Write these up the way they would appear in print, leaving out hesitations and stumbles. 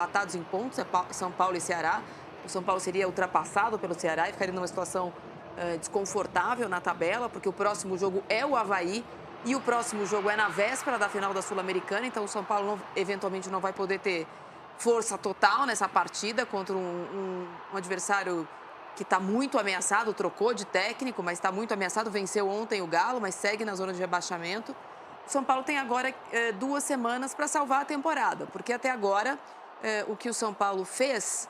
empatados em pontos, São Paulo e Ceará. O São Paulo seria ultrapassado pelo Ceará e ficaria numa situação desconfortável na tabela, porque o próximo jogo é o Avaí e o próximo jogo é na véspera da final da Sul-Americana, então o São Paulo eventualmente não vai poder ter força total nessa partida contra um adversário que está muito ameaçado, trocou de técnico, mas está muito ameaçado, venceu ontem o Galo, mas segue na zona de rebaixamento. O São Paulo tem agora 2 semanas para salvar a temporada, porque até agora o que o São Paulo fez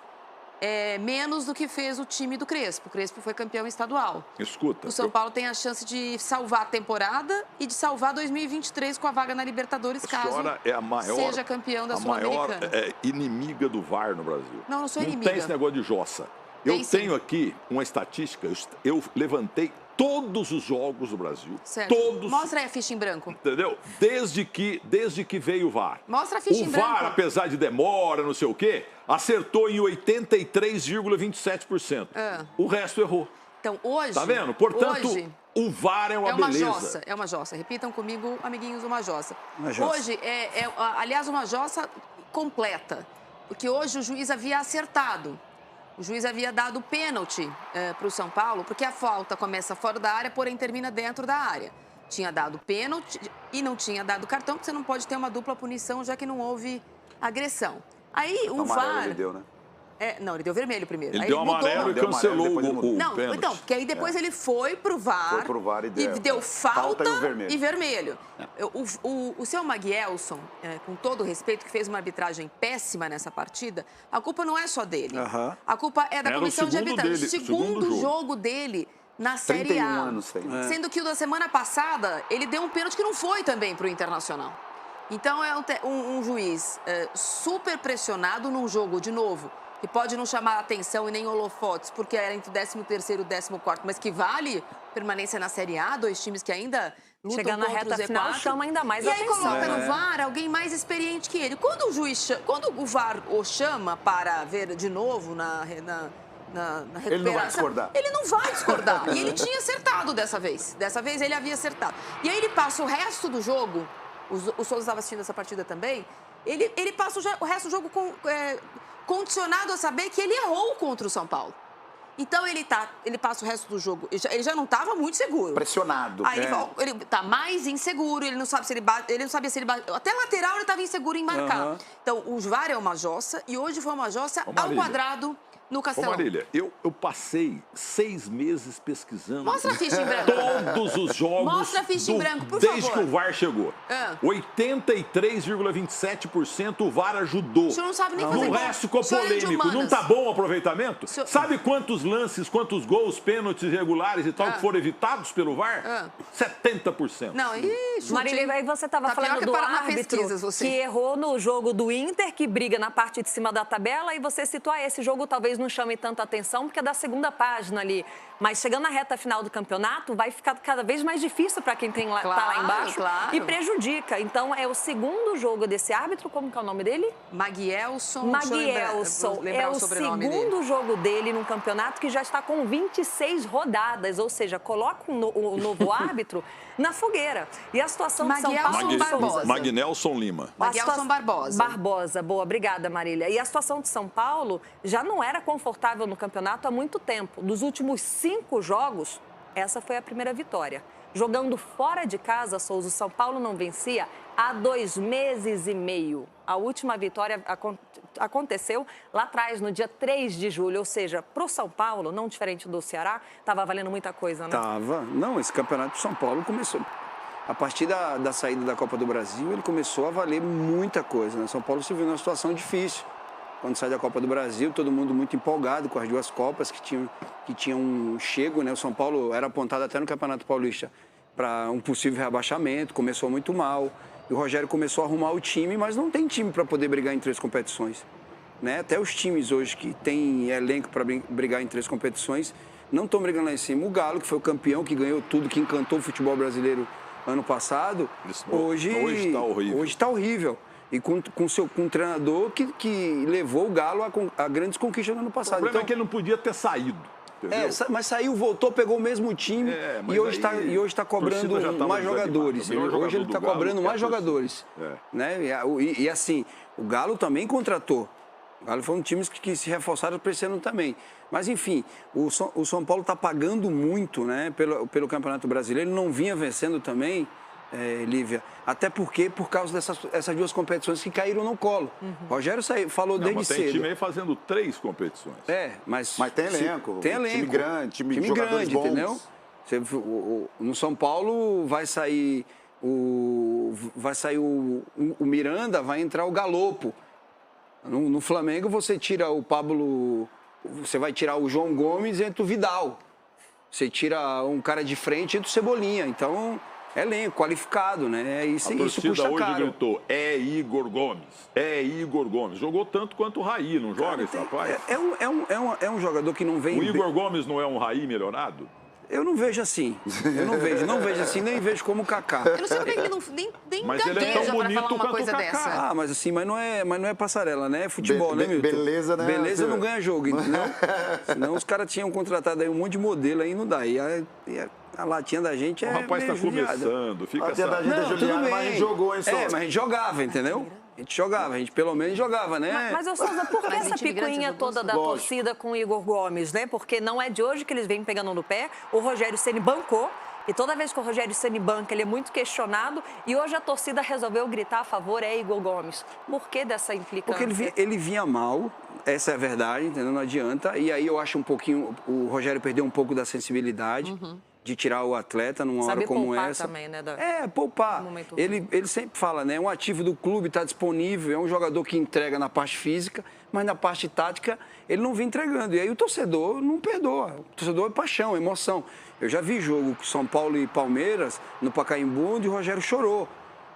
é menos do que fez o time do Crespo. O Crespo foi campeão estadual. Escuta. O São Paulo tem a chance de salvar a temporada e de salvar 2023 com a vaga na Libertadores, caso é a maior, seja campeão da Sul-Americana. A maior inimiga do VAR no Brasil. Não, não sou inimiga. Não tem esse negócio de jossa. Eu tenho aqui uma estatística, eu levantei todos os jogos do Brasil. Certo. Todos. Mostra aí a ficha em branco. Entendeu? Desde que veio o VAR. Mostra a ficha em branco. O VAR, apesar de demora, não sei o quê, acertou em 83,27%. O resto errou. Então, hoje... Tá vendo? Portanto, hoje, o VAR é uma beleza. Jossa, é uma jossa. Repitam comigo, amiguinhos, uma jossa. Uma jossa. Hoje aliás, uma jossa completa. Porque hoje o juiz havia acertado. O juiz havia dado pênalti para o São Paulo, porque a falta começa fora da área, porém termina dentro da área. Tinha dado pênalti e não tinha dado cartão, porque você não pode ter uma dupla punição, já que não houve agressão. Aí o VAR... Ele deu, né? Não, ele deu vermelho primeiro. Ele aí deu mudou. amarelo e cancelou o Não, pênalti. então, porque aí depois ele foi pro VAR, Foi pro VAR e deu falta e vermelho. O seu Maguielson, com todo o respeito, que fez uma arbitragem péssima nessa partida, a culpa não é só dele. A culpa é da comissão de arbitragem. O segundo jogo dele na Série A. 31 anos tem. Sendo que o da semana passada, ele deu um pênalti que não foi também pro Internacional. Então, é um juiz super pressionado num jogo, de novo, que pode não chamar atenção e nem holofotes, porque era entre o 13º e o 14º, mas que vale permanência na Série A, 2 times que ainda lutam chegando na reta final, chama ainda mais atenção. E aí coloca no VAR alguém mais experiente que ele. Quando o VAR o chama para ver de novo na recuperação, ele não vai discordar. Ele não vai discordar. E ele tinha acertado dessa vez. Dessa vez ele havia acertado. E aí ele passa o resto do jogo, o Souza estava assistindo essa partida também, ele passa o resto do jogo condicionado a saber que ele errou contra o São Paulo. Então, ele passa o resto do jogo, ele já não estava muito seguro. Pressionado. Aí ele está mais inseguro, ele não sabe se ele bate, ele não sabia se ele bate. Até lateral ele estava inseguro em marcar. Então, o VAR é uma jossa e hoje foi uma jossa ao quadrado no Castelão. Marília, eu passei 6 meses pesquisando. Mostra a ficha em branco. Todos os jogos. Mostra a ficha em branco, por favor. Desde que o VAR chegou. 83,27% o VAR ajudou. O senhor não sabe nem fazer gol. O resto ficou polêmico. Não tá bom o aproveitamento? Sabe quantos lances, quantos gols, pênaltis irregulares e tal que foram evitados pelo VAR? 70%. Não, Marília, aí você estava falando do árbitro que errou no jogo do Inter, que briga na parte de cima da tabela, e você citou esse jogo talvez não chame tanta atenção, porque é da segunda página ali. Mas chegando na reta final do campeonato, vai ficar cada vez mais difícil para quem tá lá embaixo e prejudica. Então, é o segundo jogo desse árbitro, como que é o nome dele? Maguielson. Maguielson. É o segundo jogo dele num campeonato que já está com 26 rodadas, ou seja, coloca o novo árbitro na fogueira. E a situação de São Paulo... Magnelson Lima. Maguielson Barbosa. Barbosa, boa, obrigada, Marília. E a situação de São Paulo já não era confortável no campeonato há muito tempo. Dos últimos 5 jogos, essa foi a primeira vitória. Jogando fora de casa, Souza, o São Paulo não vencia há 2 meses e meio. A última vitória aconteceu lá atrás, no dia 3 de julho. Ou seja, para o São Paulo, não diferente do Ceará, estava valendo muita coisa, né? Tava. Não, esse campeonato de São Paulo começou... A partir da saída da Copa do Brasil, ele começou a valer muita coisa, né? São Paulo se viu numa situação difícil. Quando sai da Copa do Brasil, todo mundo muito empolgado com as 2 Copas que tinham chego, né? O São Paulo era apontado até no Campeonato Paulista para um possível rebaixamento, começou muito mal. E o Rogério começou a arrumar o time, mas não tem time para poder brigar em 3 competições, né? Até os times hoje que têm elenco para brigar em 3 competições não estão brigando lá em cima. O Galo, que foi o campeão, que ganhou tudo, que encantou o futebol brasileiro ano passado, hoje está horrível. E com um treinador que levou o Galo a grandes conquistas no ano passado. O problema é que ele não podia ter saído. Mas saiu, voltou, pegou o mesmo time e hoje está cobrando mais jogadores. Hoje ele está cobrando mais jogadores. Né? E assim, o Galo também contratou. O Galo foi um time que se reforçaram para esse ano também. Mas, enfim, o São Paulo está pagando muito, né, pelo Campeonato Brasileiro. Ele não vinha vencendo também, Lívia, até porque por causa dessas duas competições que caíram no colo. Rogério falou desde cedo. Tem time aí fazendo 3 competições. Mas tem elenco. Tem elenco. Time grande, time grande, bons. Entendeu? No São Paulo vai sair o Miranda, vai entrar o Galopo. No Flamengo você tira o Pablo, você vai tirar o João Gomes e entra o Vidal. Você tira um cara de frente e entra o Cebolinha. Então, elenco, qualificado, né? Isso custa hoje caro. gritou, Igor Gomes, Igor Gomes. Jogou tanto quanto o Raí, não joga esse rapaz? É um jogador que não vem... O Igor Gomes não é um Raí melhorado? Eu não vejo assim. Não vejo assim, nem vejo como o Kaká. Eu não sei porque ele nem mas ele é tão bonito falar uma quanto coisa o Kaká. dessa. Mas assim, mas não é passarela, né? É futebol, né, Milton? Beleza, né? Beleza não ganha jogo, entendeu? Senão os caras tinham contratado aí um monte de modelo aí, não dá. E a latinha da gente O rapaz está começando, fica a latinha da gente é Juliana, mas a gente jogou, hein, só? Mas a gente jogava, entendeu? A gente pelo menos jogava, né? Mas Souza, por que essa picuinha toda da torcida com o Igor Gomes, né? Porque não é de hoje que eles vêm pegando no pé. O Rogério Ceni bancou. E toda vez que o Rogério Ceni banca, ele é muito questionado. E hoje a torcida resolveu gritar a favor, Igor Gomes. Por que dessa implicância? Porque ele vinha mal, essa é a verdade, entendeu? Não adianta. E aí eu acho o Rogério perdeu um pouco da sensibilidade. De tirar o atleta numa hora como essa. Também, né, poupar. Ele sempre fala, né? É um ativo do clube, está disponível, é um jogador que entrega na parte física, mas na parte tática ele não vem entregando. E aí o torcedor não perdoa. O torcedor é paixão, é emoção. Eu já vi jogo com São Paulo e Palmeiras, no Pacaembu, onde o Rogério chorou.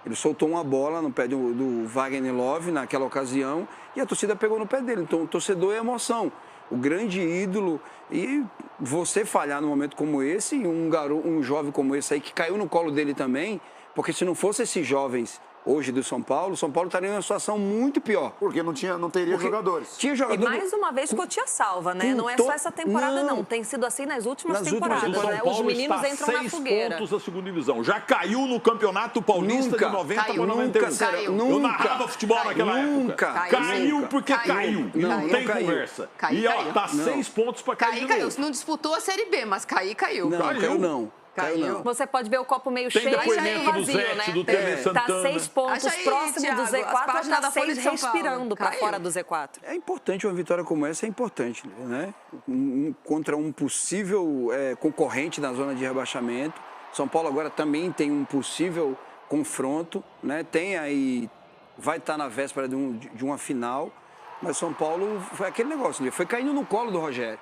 Ele soltou uma bola no pé do Wagner Love naquela ocasião e a torcida pegou no pé dele. Então o torcedor é emoção. O grande ídolo, e você falhar num momento como esse, um jovem como esse aí, que caiu no colo dele também, porque se não fossem esses jovens hoje do São Paulo estaria em uma situação muito pior. Porque não teria jogadores. Tinha jogador. E mais uma vez Cotia salva, né? Não é só essa temporada, não. Tem sido assim nas últimas temporadas, né? Os meninos entram na fogueira. 6 pontos da segunda divisão. Já caiu no Campeonato Paulista de 90 para 91. Eu narrava futebol naquela época. Caiu porque caiu. Não tem conversa. E ó, tá 6 pontos para cair. Caiu. Não disputou a Série B, mas caiu. Caiu. Você pode ver o copo meio cheio e meio vazio, né? Do Temer Santana. Tá 6 pontos próximo do Z4, já tá 6 respirando para fora do Z4. É importante uma vitória como essa, é importante, né? Contra um possível concorrente na zona de rebaixamento. São Paulo agora também tem um possível confronto, né? Tem aí, vai estar na véspera de uma final, mas São Paulo foi aquele negócio, foi caindo no colo do Rogério.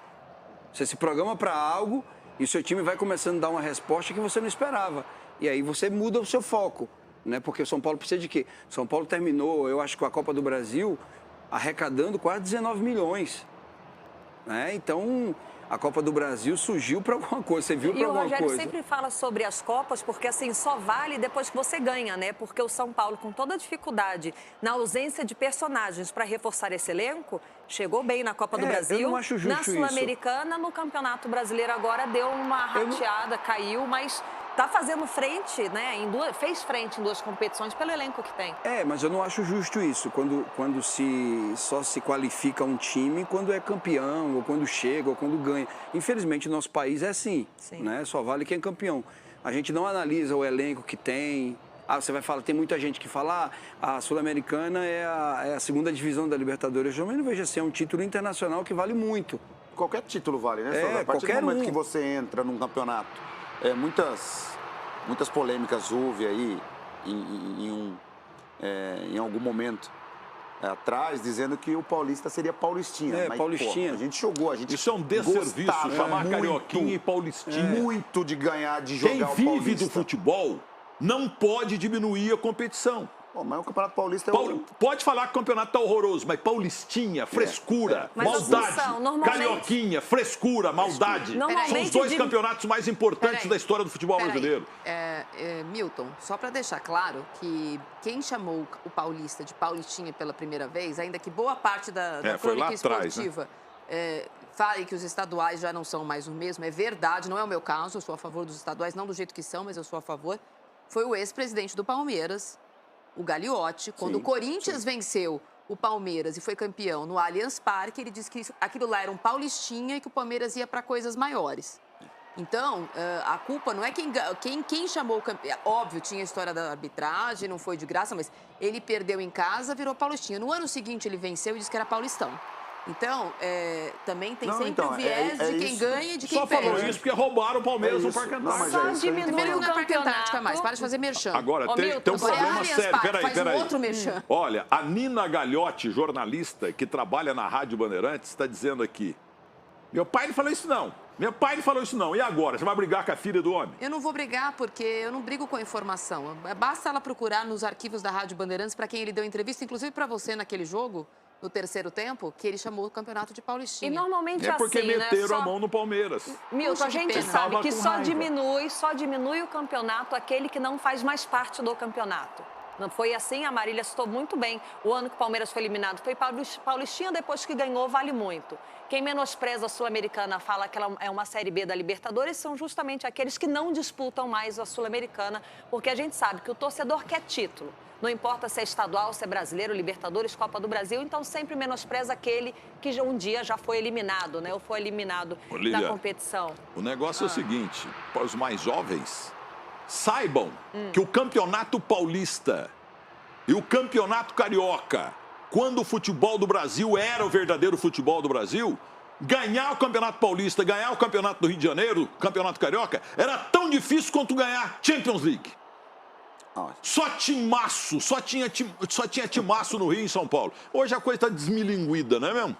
Você se programa para algo e o seu time vai começando a dar uma resposta que você não esperava. E aí você muda o seu foco, né? Porque o São Paulo precisa de quê? São Paulo terminou, eu acho que a Copa do Brasil, arrecadando quase 19 milhões. Né? Então, a Copa do Brasil surgiu para alguma coisa, você viu para alguma coisa. E o Rogério sempre fala sobre as Copas, porque assim, só vale depois que você ganha, né? Porque o São Paulo, com toda a dificuldade, na ausência de personagens para reforçar esse elenco, chegou bem na Copa do Brasil. Eu não acho justo na Sul-Americana, no Campeonato Brasileiro agora deu uma rateada, caiu, mas tá fazendo frente, né? Fez frente em 2 competições pelo elenco que tem. Mas eu não acho justo isso, quando só se qualifica um time quando é campeão, ou quando chega, ou quando ganha. Infelizmente, o nosso país é assim, né? Só vale quem é campeão. A gente não analisa o elenco que tem. Você vai falar, tem muita gente que fala, a Sul-Americana é a segunda divisão da Libertadores. Eu não vejo assim, é um título internacional que vale muito. Qualquer título vale, né? A partir do momento que você entra num campeonato, muitas polêmicas houve aí em algum momento atrás, dizendo que o paulista seria paulistinha. Mas, paulistinha. A gente jogou, Isso é um desserviço, chamar carioquinha e paulistinha. Muito de ganhar, de jogar o paulista. Quem vive do futebol não pode diminuir a competição. Mas o Campeonato Paulista Pode falar que o campeonato tá horroroso, mas paulistinha, frescura, maldade. Carioquinha, frescura, maldade. São os 2 campeonatos mais importantes da história do futebol brasileiro. Milton, só para deixar claro que quem chamou o paulista de paulistinha pela primeira vez, ainda que boa parte da crônica esportiva fale que os estaduais já não são mais o mesmo, é verdade, não é o meu caso, eu sou a favor dos estaduais, não do jeito que são, mas eu sou a favor, foi o ex-presidente do Palmeiras, o Gagliotti, quando o Corinthians venceu o Palmeiras e foi campeão no Allianz Parque, ele disse que aquilo lá era um paulistinha e que o Palmeiras ia para coisas maiores. Então, a culpa não é quem chamou o campeão. Óbvio, tinha a história da arbitragem, não foi de graça, mas ele perdeu em casa, virou paulistinha. No ano seguinte, ele venceu e disse que era paulistão. Então, também tem sempre o viés de quem ganha e de quem perde. Só falou isso porque roubaram o Palmeiras no Parque Antártico. Só diminui o Parque Antártico mais. Para de fazer merchan. Agora, tem um problema sério. Peraí. Outro merchan. Olha, a Nina Gagliotti, jornalista que trabalha na Rádio Bandeirantes, está dizendo aqui: meu pai não falou isso não. Meu pai não falou isso não. E agora? Você vai brigar com a filha do homem? Eu não vou brigar porque eu não brigo com a informação. Basta ela procurar nos arquivos da Rádio Bandeirantes para quem ele deu entrevista, inclusive para você naquele jogo, no terceiro tempo, que ele chamou o campeonato de paulistinha. E normalmente é porque assim, meteram a mão no Palmeiras. Milton, a gente sabe que só diminui o campeonato aquele que não faz mais parte do campeonato. Não foi assim, a Marília citou muito bem. O ano que o Palmeiras foi eliminado foi paulistinha, depois que ganhou, vale muito. Quem menospreza a Sul-Americana fala que ela é uma Série B da Libertadores são justamente aqueles que não disputam mais a Sul-Americana, porque a gente sabe que o torcedor quer título. Não importa se é estadual, se é brasileiro, Libertadores, Copa do Brasil, então sempre menospreza aquele que um dia já foi eliminado, né? Ou foi eliminado da competição. O negócio é o seguinte, para os mais jovens, saibam que o Campeonato Paulista e o Campeonato Carioca, quando o futebol do Brasil era o verdadeiro futebol do Brasil, ganhar o Campeonato Paulista, ganhar o Campeonato do Rio de Janeiro, o Campeonato Carioca, era tão difícil quanto ganhar Champions League. Só timaço, só tinha timaço no Rio e em São Paulo. Hoje a coisa está desmilinguida, não é mesmo?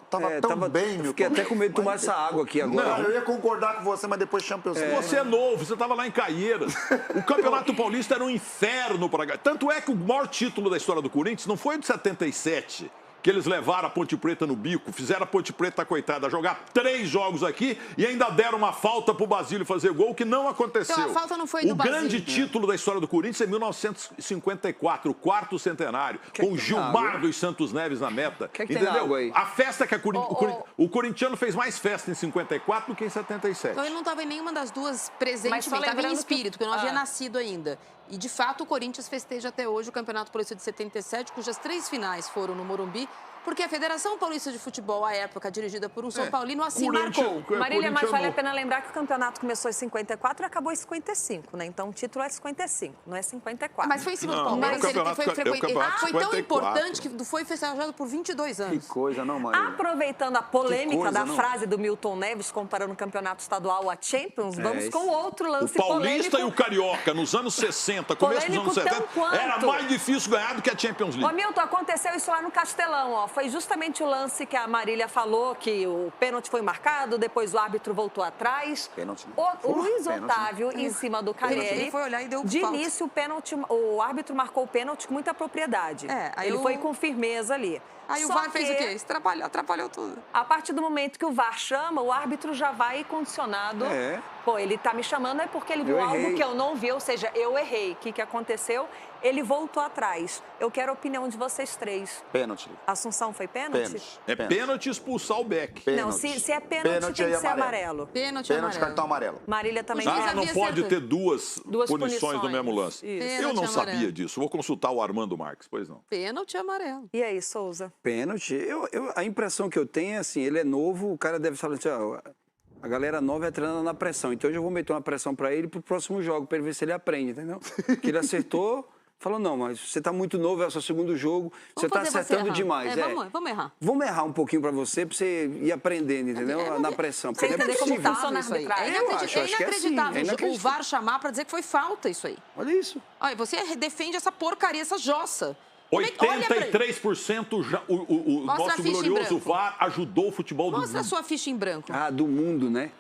Tava tão bem, meu. Fiquei até com medo de tomar essa água aqui agora. Não, eu ia concordar com você, mas depois Champions League. Você é novo, você estava lá em Caieiras. O Campeonato Paulista era um inferno para ganhar. Tanto é que o maior título da história do Corinthians não foi de 77, que eles levaram a Ponte Preta no bico, fizeram a Ponte Preta, coitada, jogar 3 jogos aqui e ainda deram uma falta pro Basílio fazer gol, que não aconteceu. Então, a falta não foi do Basílio. O grande título da história do Corinthians é 1954, o 4º centenário, com Gilmar dos Santos Neves na meta. Entendeu? A festa que o corintiano fez mais festa em 54 do que em 77. Então ele não estava em nenhuma das duas presentes, ele estava em espírito, porque não havia nascido ainda. E, de fato, o Corinthians festeja até hoje o Campeonato Paulista de 77, cujas 3 finais foram no Morumbi, porque a Federação Paulista de Futebol, à época, dirigida por um São Paulino, assim marcou. Marília, mas vale a pena lembrar que o campeonato começou em 54 e acabou em 55, né? Então o título é 55, não é 54. Mas foi em cima do Palmeiras, foi tão importante que foi festejado por 22 anos. Que coisa, não, Marília? Aproveitando a polêmica da frase do Milton Neves, comparando o campeonato estadual à Champions, vamos com outro lance polêmico. O Paulista e o Carioca, nos anos 60, começo dos anos 70, era mais difícil ganhar do que a Champions League. Ô, Milton, aconteceu isso lá no Castelão, ó. Foi justamente o lance que a Marília falou, que o pênalti foi marcado, depois o árbitro voltou atrás. Pênalti. O Luiz Otávio, em cima do Carelli, ele foi olhar e deu de falta. início, o árbitro marcou o pênalti com muita propriedade. Ele foi com firmeza ali. Aí o VAR fez o quê? Atrapalhou tudo. A partir do momento que o VAR chama, o árbitro já vai condicionado. Pô, ele tá me chamando é porque ele viu algo que eu não vi, ou seja, eu errei. O que que ele voltou atrás. Eu quero a opinião de vocês 3. Pênalti. Assunção foi pênalti? Pênalti. É pênalti expulsar o Beck. Não, se é pênalti tem que ser amarelo. Pênalti, cartão amarelo. Marília também. Não pode ter duas punições no mesmo lance. Eu não amarelo. sabia disso. Vou consultar o Armando Marques, pois não. Pênalti amarelo. E aí, Souza? Pênalti. A impressão que eu tenho é assim, ele é novo, o cara deve falar assim, a galera nova é treinando na pressão. Então eu já vou meter uma pressão para ele pro próximo jogo, para ele ver se ele aprende, entendeu? Porque ele acertou, falou, não, mas você tá muito novo, é o seu segundo jogo, você tá acertando demais. Vamos errar. Vamos errar um pouquinho para você ir aprendendo, entendeu? Na pressão. Você entender como funciona a arbitragem. É inacreditável o VAR chamar para dizer que foi falta isso aí. Olha isso. Olha, você defende essa porcaria, essa jossa. 83% o nosso glorioso VAR ajudou o futebol do mundo. Mostra a sua ficha em branco. Do mundo, né?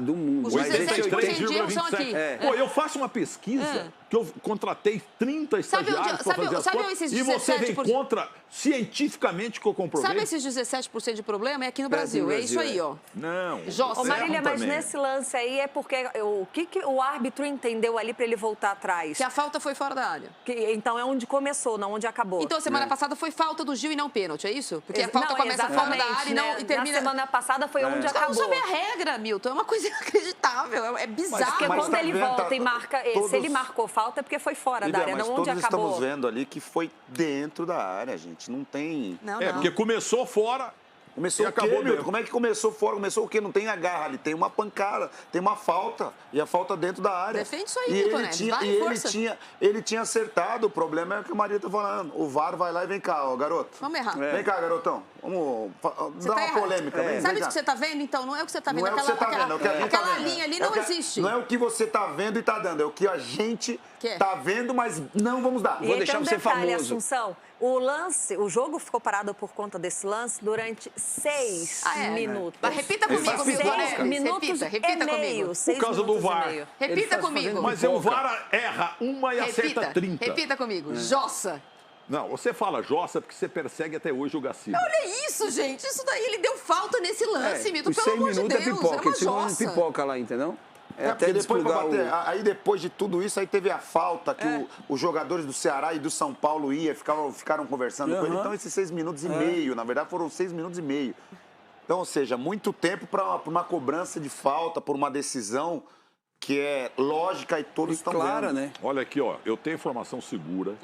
Do mundo. Os 17% são aqui. Pô, eu faço uma pesquisa que eu contratei 30 estagiários para fazer as contas, e você vem contra cientificamente que eu comprovei. Sabe esses 17% de problema? É aqui no Brasil. É isso aí, ó. Não. Marília, mas nesse lance aí é porque o que o árbitro entendeu ali para ele voltar atrás? Que a falta foi fora da área. Então é onde começou, não onde acabou. Então, semana passada foi falta do Gil e não pênalti, é isso? Porque a falta começa fora da área e termina... Na semana passada foi onde acabou. Você não sabe a regra, Milton. É uma coisa inacreditável. É bizarro. Porque quando ele volta e marca... Se ele marcou falta, falta é porque foi fora da área, não onde acabou. Mas todos estamos vendo ali que foi dentro da área, gente. Não tem... Não. Porque começou fora... Começou o quê, meu? Como é que começou fora? Começou o quê? Não tem agarra ali, tem uma pancada, tem uma falta. E a falta dentro da área. Defende isso aí, Milton Neves. Ele tinha acertado. O problema é o que a Maria tá falando. O VAR vai lá e vem cá, ó, garoto. Vamos errar. Vem cá, garotão. Vamos dar uma polêmica. Sabe o que você tá vendo, então? Não é o que você tá vendo. Não é o que você tá vendo. Aquela linha ali não existe. Não é o que você tá vendo e tá dando. É o que a gente tá vendo, mas não vamos dar. Vou deixar você famoso. Assunção, o jogo ficou parado por conta desse lance durante 6 minutos. Mas repita comigo, Milton Neves. Repita comigo. Por causa do VAR. Repita comigo. Mas o VAR erra uma e acerta 30. Repita comigo. Jossa. Não, você fala Jossa porque você persegue até hoje o Gaciba. Olha isso, gente. Isso daí, ele deu falta nesse lance, Milton. Pelo amor de Deus, pipoca, é uma jossa. Pipoca lá, entendeu? Até depois pra bater. Aí depois de tudo isso, aí teve a falta que os jogadores do Ceará e do São Paulo ficaram conversando com ele. Então esses 6 minutos e meio, na verdade foram 6 minutos e meio. Então, ou seja, muito tempo para uma cobrança de falta, por uma decisão que é lógica e todos estão vendo. Né? Olha aqui, ó, eu tenho informação segura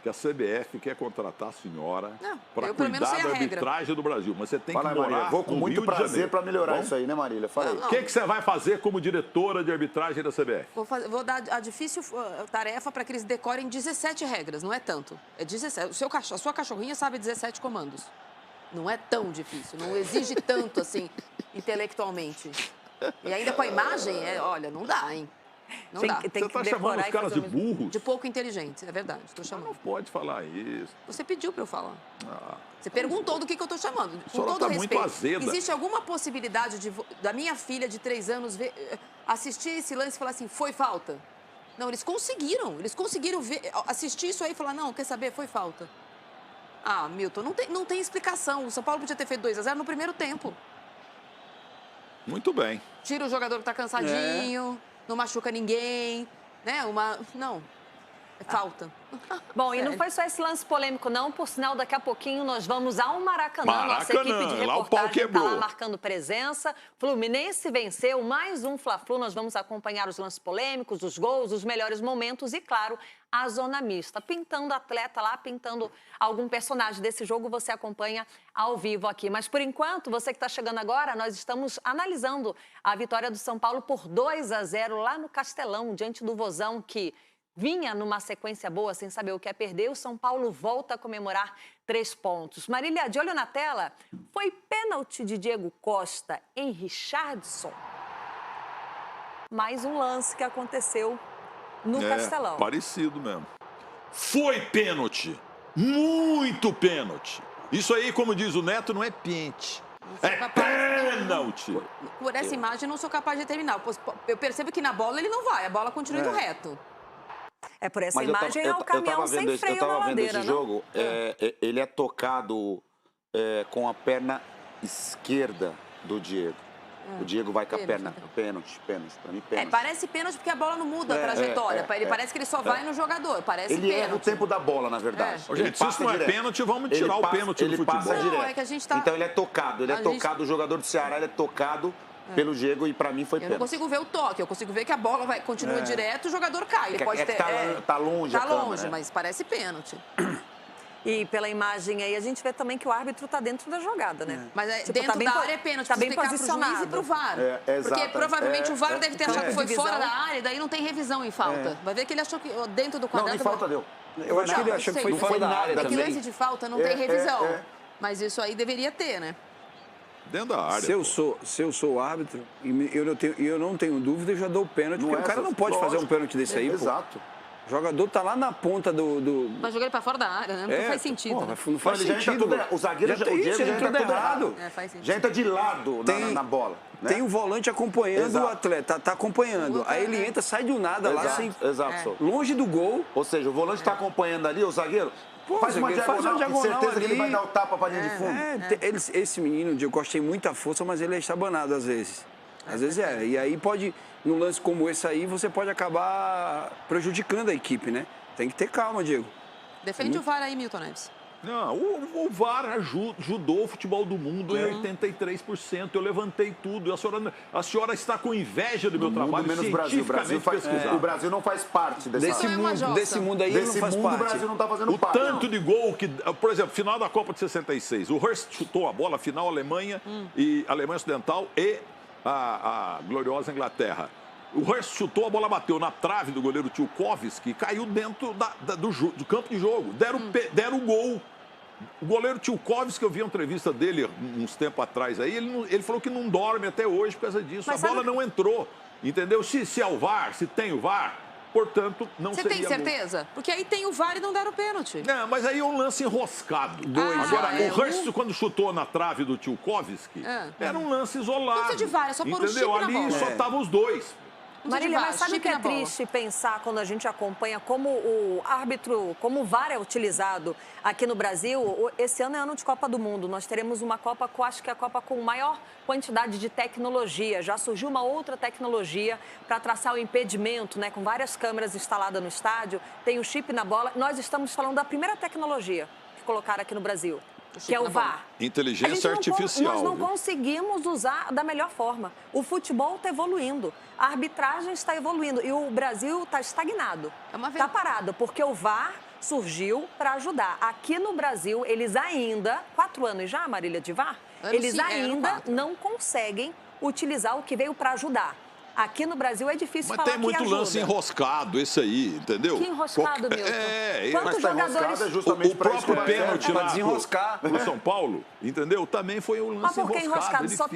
que a CBF quer contratar a senhora para cuidar da arbitragem do Brasil. Mas você tem que morar vou com muito prazer para melhorar isso aí, né, Marília? Fala aí. O que você vai fazer como diretora de arbitragem da CBF? Vou dar a difícil tarefa para que eles decorem 17 regras, não é tanto. É 17. A sua cachorrinha sabe 17 comandos. Não é tão difícil, não exige tanto assim, intelectualmente. E ainda com a imagem, olha, não dá, hein? Não dá. Você está chamando os caras de burros? De pouco inteligentes, é verdade, estou chamando. Não pode falar isso. Você pediu para eu falar. Você perguntou do que eu estou chamando. Com todo respeito. Muito azeda. Existe alguma possibilidade da minha filha de 3 anos assistir esse lance e falar assim, foi falta? Não, eles conseguiram assistir isso aí e falar, não, quer saber, foi falta. Ah, Milton, não tem explicação. O São Paulo podia ter feito 2-0 no primeiro tempo. Muito bem. Tira o jogador que está cansadinho, não machuca ninguém, né? Não, é falta. Bom, e não foi só esse lance polêmico, não. Por sinal, daqui a pouquinho nós vamos ao Maracanã. Nossa equipe de reportagem está lá marcando presença. Fluminense venceu mais um Fla-Flu. Nós vamos acompanhar os lances polêmicos, os gols, os melhores momentos e, claro, a zona mista. Pintando atleta lá, pintando algum personagem desse jogo, você acompanha ao vivo aqui. Mas, por enquanto, você que está chegando agora, nós estamos analisando a vitória do São Paulo por 2-0 lá no Castelão, diante do Vozão, que vinha numa sequência boa, sem saber o que é perder. O São Paulo volta a comemorar 3 pontos. Marília, de olho na tela, foi pênalti de Diego Costa em Richarlison. Mais um lance que aconteceu no Castelão. Parecido mesmo. Foi pênalti. Muito pênalti. Isso aí, como diz o Neto, não é pênalti. É pênalti. Por essa imagem, não sou capaz de determinar. Eu percebo que na bola ele não vai. A bola continua indo reto. Por essa imagem é o caminhão sem freio na ladeira, eu tava vendo esse jogo, ele é tocado com a perna esquerda do Diego. O Diego vai com a perna, pênalti, pra mim pênalti. Parece pênalti porque a bola não muda a trajetória. Ele parece que ele só vai no jogador, parece ele pênalti. Ele erra o tempo da bola, na verdade. Gente, se isso não é pênalti, vamos tirar o pênalti do futebol. Não, é que a gente tá... Então ele é tocado, o jogador do Ceará, ele é tocado pelo Diego e pra mim foi pênalti. Eu não consigo ver o toque, eu consigo ver que a bola continua direto e o jogador cai. Ele pode ter... Tá longe Tá longe, mas parece pênalti. E pela imagem aí, a gente vê também que o árbitro está dentro da jogada, né? Mas dentro da área é pênalti, tá bem posicionado. Pro juiz e pro VAR. Porque provavelmente o VAR deve ter achado que foi fora da área, e daí não tem revisão em falta. Vai ver que ele achou que dentro do quadrado... Não, nem falta deu. Eu acho que ele achou que foi fora da área também. É que lance de falta não tem revisão. Mas isso aí deveria ter, né? Dentro da área. Se eu sou o árbitro, e eu não tenho dúvida, eu já dou o pênalti, porque o cara não pode fazer um pênalti desse aí, Exato. O jogador tá lá na ponta do... Mas jogar ele pra fora da área, né? Não faz sentido. Porra, não faz sentido. O zagueiro já entra tudo errado. Faz sentido. Já entra de lado na bola. Né? Tem o volante acompanhando o atleta, tá acompanhando. Aí ele entra, sai do nada lá, sem, longe do gol. Ou seja, o volante tá acompanhando ali, o zagueiro... Faz uma diagonal, com certeza ali. Que ele vai dar o tapa pra linha de fundo. Esse menino, eu gostei muita força, mas ele é estabanado às vezes. Às vezes E aí pode, num lance como esse aí, você pode acabar prejudicando a equipe, né? Tem que ter calma, Diego. Defende o VAR aí, Milton Neves. Não, o VAR ajudou o futebol do mundo em 83%. Eu levantei tudo. A senhora está com inveja do meu trabalho. Menos Brasil. O Brasil não faz parte desse mundo aí. Desse mundo, o Brasil não está fazendo parte. O tanto de gol que... Por exemplo, final da Copa de 66. O Hurst chutou a bola, final Alemanha e Alemanha Ocidental e a gloriosa Inglaterra. O Hurst chutou, a bola bateu na trave do goleiro Tchaikovsky e caiu dentro do campo de jogo. Deram o gol. O goleiro Tchaikovsky, eu vi uma entrevista dele uns tempos atrás aí, ele falou que não dorme até hoje por causa disso. Mas a bola não entrou, entendeu? Se é o VAR, se tem o VAR, portanto, não seria. Você tem certeza? Gol. Porque aí tem o VAR e não deram o pênalti. Não, mas aí é um lance enroscado. Agora, o Hurst, quando chutou na trave do Tchaikovsky, era um lance isolado. Não precisa de VAR, é só pôr o chip na bola. Ali só estavam os dois. Marília, mas sabe o que é triste pensar quando a gente acompanha como o árbitro, como o VAR é utilizado aqui no Brasil? Esse ano é ano de Copa do Mundo. Nós teremos uma Copa, acho que é a Copa com maior quantidade de tecnologia. Já surgiu uma outra tecnologia para traçar o impedimento, né? Com várias câmeras instaladas no estádio, tem o chip na bola. Nós estamos falando da primeira tecnologia que colocaram aqui no Brasil, que é o VAR. Inteligência artificial. Nós não conseguimos usar da melhor forma. O futebol está evoluindo, a arbitragem está evoluindo e o Brasil está estagnado. Está parado, porque o VAR surgiu para ajudar. Aqui no Brasil, eles ainda, 4 anos já, Marília, de VAR, eles ainda não conseguem utilizar o que veio para ajudar. Aqui no Brasil é difícil falar que ajuda. Mas tem muito lance enroscado, esse aí, entendeu? Que enroscado, Milton? Quantos jogadores... É justamente o próprio pênalti lá desenroscar no São Paulo, entendeu? Também foi um lance enroscado. Mas por que enroscado? Só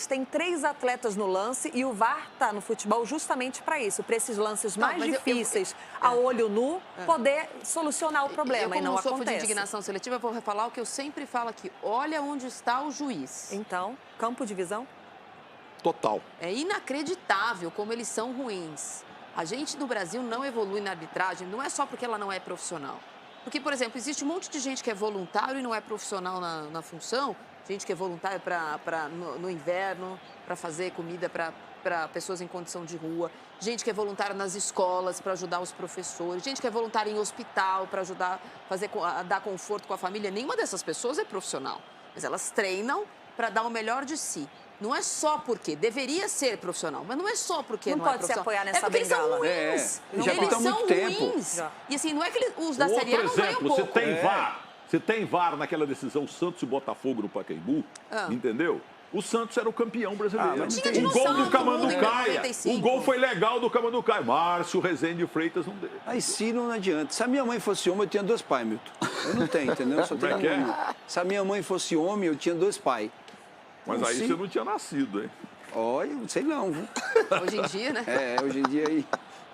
tem três atletas no lance e o VAR está no futebol justamente para isso, para esses lances mais difíceis, a olho nu, poder solucionar o problema. Eu, como não sofro de indignação seletiva, vou falar o que eu sempre falo aqui. Olha onde está o juiz. Então, campo de visão? Total. É inacreditável como eles são ruins. A gente no Brasil não evolui na arbitragem, não é só porque ela não é profissional. Porque, por exemplo, existe um monte de gente que é voluntário e não é profissional na função, gente que é voluntária no inverno, para fazer comida para pessoas em condição de rua, gente que é voluntária nas escolas para ajudar os professores, gente que é voluntária em hospital para ajudar a dar conforto com a família. Nenhuma dessas pessoas é profissional, mas elas treinam para dar o melhor de si. Não é só porque deveria ser profissional, mas não é só porque não é profissional. Não pode se apoiar nessa bengala. Eles já eles são ruins. E assim, não é que os da Série A não ganham pouco. Você tem VAR naquela decisão Santos e Botafogo no Pacaembu, entendeu? O Santos era o campeão brasileiro. O gol do Camanducaia. O gol foi legal do Camanducaia. Márcio Rezende Freitas não deu. Aí sim, não adianta. Se a minha mãe fosse homem, eu tinha 2 pais, Milton. Eu não tenho, entendeu? Eu só tenho um. Se a minha mãe fosse homem, eu tinha 2 pais. Mas aí você não tinha nascido, hein? Olha, não sei não, viu? Hoje em dia, né? Hoje em dia aí.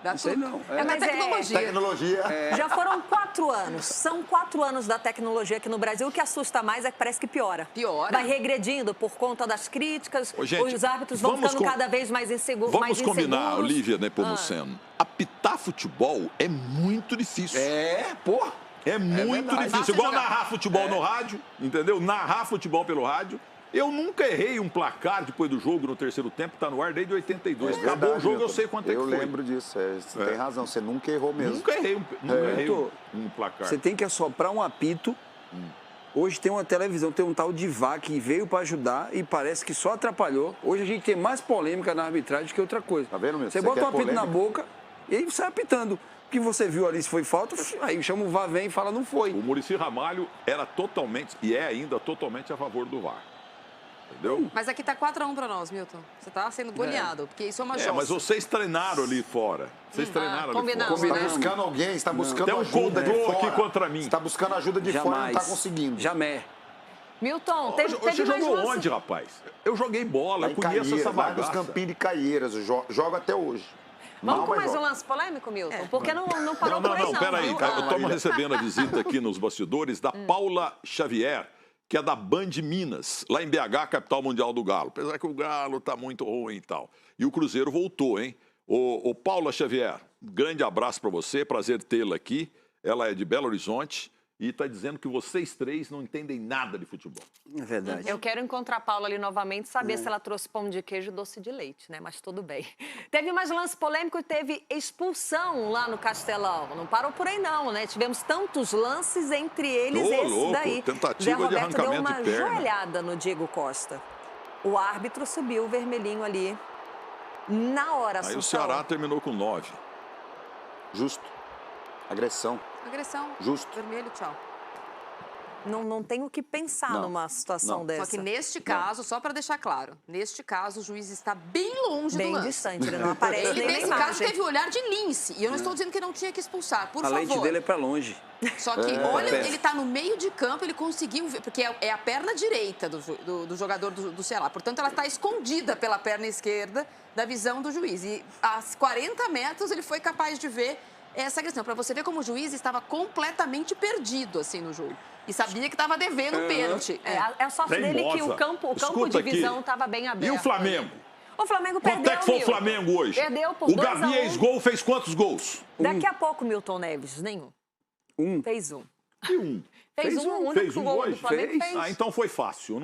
Não sei não. Mas tecnologia. Já foram 4 anos. São 4 anos da tecnologia aqui no Brasil. O que assusta mais é que parece que piora. Vai regredindo por conta das críticas. Gente, os árbitros vão ficando cada vez mais inseguros. Vamos combinar, Olívia Nepomuceno. Apitar futebol é muito difícil. É muito difícil. Igual narrar futebol no rádio, entendeu? Narrar futebol pelo rádio. Eu nunca errei um placar depois do jogo no terceiro tempo, tá no ar desde 82. Acabou o jogo, eu sei quanto é que foi. Eu lembro disso, você tem razão, você nunca errou mesmo. Nunca errei um placar. Você tem que assoprar um apito. Hoje tem uma televisão, tem um tal de VAR que veio para ajudar e parece que só atrapalhou. Hoje a gente tem mais polêmica na arbitragem que outra coisa. Tá vendo, meu? Você bota um apito na boca e aí sai apitando. O que você viu ali, se foi falta, aí chama o VAR, vem e fala, não foi. O Muricy Ramalho era totalmente, e é ainda totalmente a favor do VAR. Entendeu? Mas aqui tá 4-1 para nós, Milton. Você tá sendo goleado, porque isso é uma jossa. Mas vocês treinaram ali fora. Vocês treinaram ali fora. Você está buscando alguém, está buscando ajuda de fora. Aqui contra mim. Você está buscando ajuda de fora e não está conseguindo. Jamais. Milton, você jogou onde, rapaz? Eu joguei bola, eu conheço essa bagaça. Lá nos Campinhos de Caieiras, jogo até hoje. Vamos com mais um lance polêmico, Milton? Porque não parou por aí, não. Peraí, eu estou recebendo a visita aqui nos bastidores da Paula Xavier, que é da Band Minas, lá em BH, capital mundial do Galo. Apesar que o Galo tá muito ruim e tal. E o Cruzeiro voltou, hein? Ô Paula Xavier, grande abraço para você, prazer tê-la aqui. Ela é de Belo Horizonte e está dizendo que vocês três não entendem nada de futebol. É verdade. Eu quero encontrar a Paula ali novamente, saber se ela trouxe pão de queijo e doce de leite, né? Mas tudo bem. Teve mais lance polêmico, teve expulsão lá no Castelão. Não parou por aí não, né? Tivemos tantos lances, entre eles esse daí. Tentativa Zé Roberto de arrancamento deu uma de perna. joelhada no Diego Costa. O árbitro subiu o vermelhinho ali na hora. Aí o Ceará terminou com 9. Justo. Agressão. Agressão. Justo. Vermelho, tchau. Não tenho o que pensar numa situação dessa. Só que neste caso, só para deixar claro, neste caso o juiz está bem longe do lance. Bem distante, ele não aparece nem na Nesse imagem. caso teve o olhar de lince. E eu não estou dizendo que não tinha que expulsar, por favor. A lente dele é para longe. Só que, olha, ele está no meio de campo, ele conseguiu ver, porque é a perna direita do jogador do Ceará. Portanto, ela está escondida pela perna esquerda da visão do juiz. E a 40 metros ele foi capaz de ver essa agressão. Para você ver como o juiz estava completamente perdido assim no jogo. E sabia que estava devendo um pênalti. É a sorte dele que o campo de visão estava bem aberto. E o Flamengo? O Flamengo perdeu, Quanto é que foi o Flamengo hoje? Perdeu por 2-1. O Gabi ex-gol fez quantos gols? Daqui a pouco, Milton Neves, nenhum. Fez um. E um. Fez um, o único gol do Flamengo fez. Ah, então foi fácil.